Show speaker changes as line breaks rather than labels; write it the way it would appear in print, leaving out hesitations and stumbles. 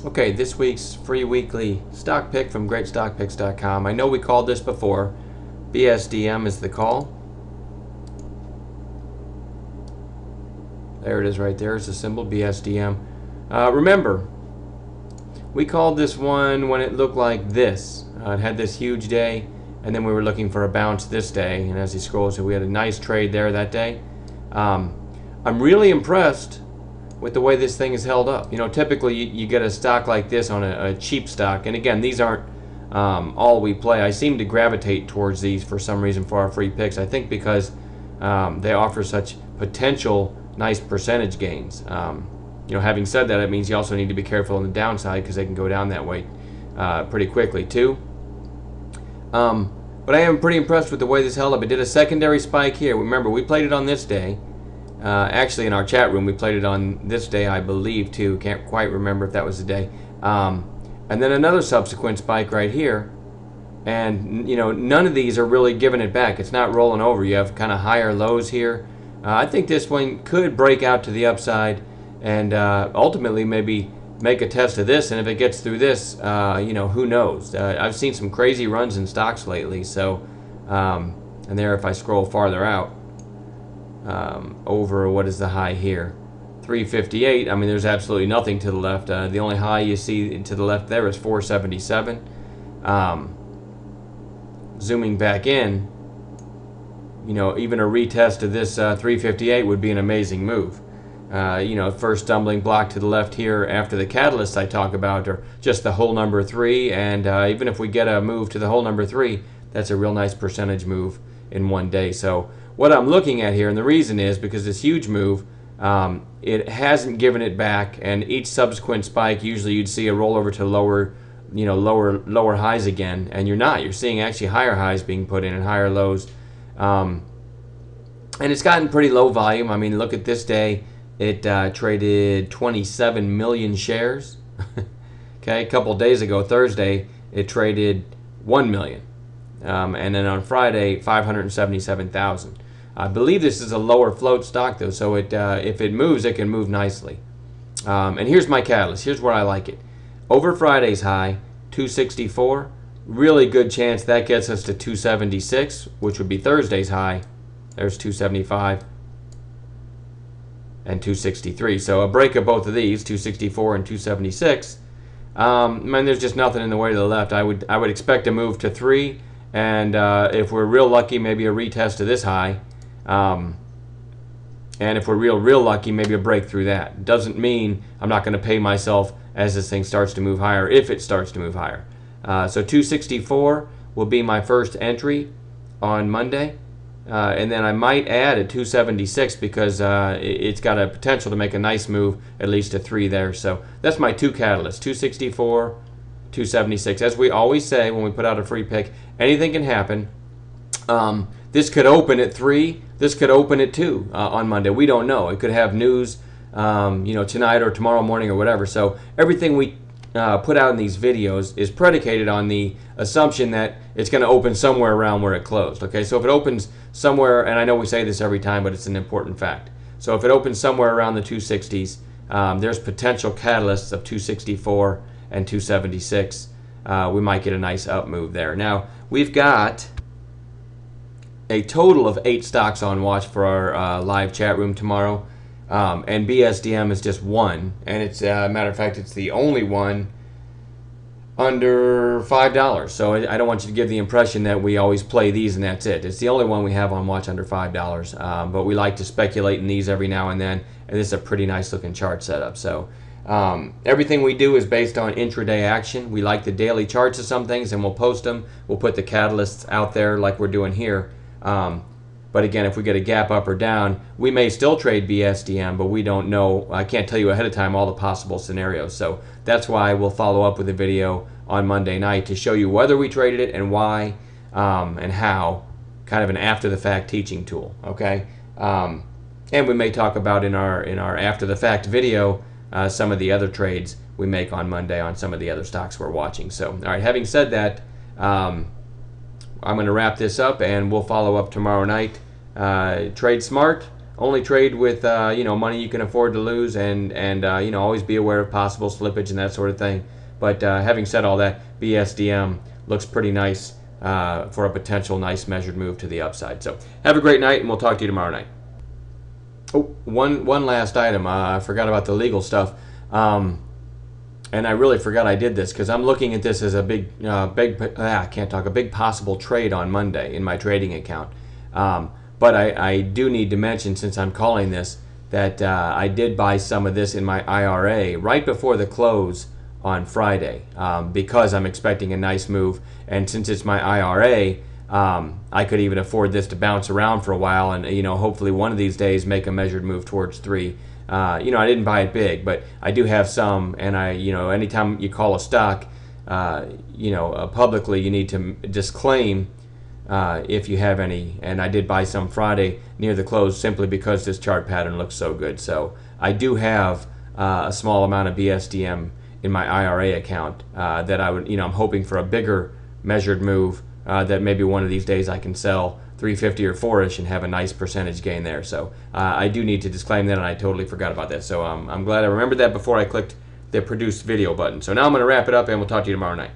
Okay, this week's free weekly stock pick from greatstockpicks.com. I know we called this before. BSDM is the call. There it is right there. It's the symbol BSDM. Remember, we called this one when it looked like this. It had this huge day, and then we were looking for a bounce this day. And as you scroll, so we had a nice trade there that day. I'm really impressed with the way this thing is held up. You know, typically you get a stock like this on a cheap stock, and again, these aren't all we play. I seem to gravitate towards these for some reason for our free picks. I think because they offer such potential nice percentage gains. You know, having said that, it means you also need to be careful on the downside because they can go down that way pretty quickly too. But I am pretty impressed with the way this held up. It did a secondary spike here. Remember, we played it on this day. Actually, in our chat room, we played it on this day, I believe, too. Can't quite remember if that was the day. And then another subsequent spike right here. And, you know, none of these are really giving it back. It's not rolling over. You have kind of higher lows here. I think this one could break out to the upside and ultimately maybe make a test of this. And if it gets through this, you know, who knows? I've seen some crazy runs in stocks lately. So, and there, if I scroll farther out, over what is the high here, 358. I mean, there's absolutely nothing to the left. The only high you see to the left there is 477. Zooming back in, you know, even a retest of this 358 would be an amazing move. You know, first stumbling block to the left here after the catalysts I talk about, or just the whole number 3, and even if we get a move to the whole number 3, that's a real nice percentage move in one day. So what I'm looking at here, and the reason is because this huge move, it hasn't given it back, and each subsequent spike, usually you'd see a rollover to lower, you know, lower highs again, and you're not. You're seeing actually higher highs being put in and higher lows, and it's gotten pretty low volume. I mean, look at this day. It traded 27 million shares. Okay, a couple days ago, Thursday, it traded 1 million, and then on Friday, 577,000. I believe this is a lower float stock though, so it if it moves, it can move nicely. And here's my catalyst. Here's where I like it. Over Friday's high, 264. Really good chance that gets us to 276, which would be Thursday's high. There's 275 and 263. So a break of both of these, 264 and 276. Man, there's just nothing in the way to the left. I would expect a move to 3, and if we're real lucky, maybe a retest of this high. And if we're real lucky, maybe a break through that. Doesn't mean I'm not going to pay myself as this thing starts to move higher, if it starts to move higher. So 264 will be my first entry on Monday. And then I might add a 276 because it's got a potential to make a nice move, at least a 3 there. So that's my two catalysts, 264, 276. As we always say when we put out a free pick, anything can happen. This could open at 3. This could open at 2 on Monday. We don't know. It could have news, you know, tonight or tomorrow morning or whatever. So everything we put out in these videos is predicated on the assumption that it's going to open somewhere around where it closed. Okay, so if it opens somewhere, and I know we say this every time, but it's an important fact. So if it opens somewhere around the 260s, there's potential catalysts of 264 and 276. We might get a nice up move there. Now we've got a total of 8 stocks on watch for our live chat room tomorrow, and BSDM is just one, and it's matter of fact, it's the only one under $5. So I don't want you to give the impression that we always play these and that's it. It's the only one we have on watch under $5, but we like to speculate in these every now and then, and this is a pretty nice looking chart setup. So everything we do is based on intraday action. We like the daily charts of some things, and we'll post them. We'll put the catalysts out there like we're doing here. But again, if we get a gap up or down, we may still trade BSDM, but we don't know. I can't tell you ahead of time all the possible scenarios. So that's why we'll follow up with a video on Monday night to show you whether we traded it and why and how, kind of an after-the-fact teaching tool. Okay, and we may talk about in our after-the-fact video some of the other trades we make on Monday on some of the other stocks we're watching. So, all right, having said that, I'm going to wrap this up, and we'll follow up tomorrow night. Trade smart, only trade with money you can afford to lose, and always be aware of possible slippage and that sort of thing. But having said all that, BSDM looks pretty nice for a potential nice measured move to the upside. So have a great night, and we'll talk to you tomorrow night. Oh, one last item. I forgot about the legal stuff. And I really forgot I did this because I'm looking at this as a big possible trade on Monday in my trading account. But I do need to mention, since I'm calling this, that I did buy some of this in my IRA right before the close on Friday because I'm expecting a nice move. And since it's my IRA, I could even afford this to bounce around for a while and hopefully one of these days make a measured move towards 3. I didn't buy it big, but I do have some, and anytime you call a stock, publicly, you need to disclaim if you have any, and I did buy some Friday near the close simply because this chart pattern looks so good. So I do have a small amount of BSDM in my IRA account that I'm hoping for a bigger measured move that maybe one of these days I can sell 350 or 4ish and have a nice percentage gain there. So I do need to disclaim that, and I totally forgot about that. So I'm glad I remembered that before I clicked the produce video button. So now I'm going to wrap it up, and we'll talk to you tomorrow night.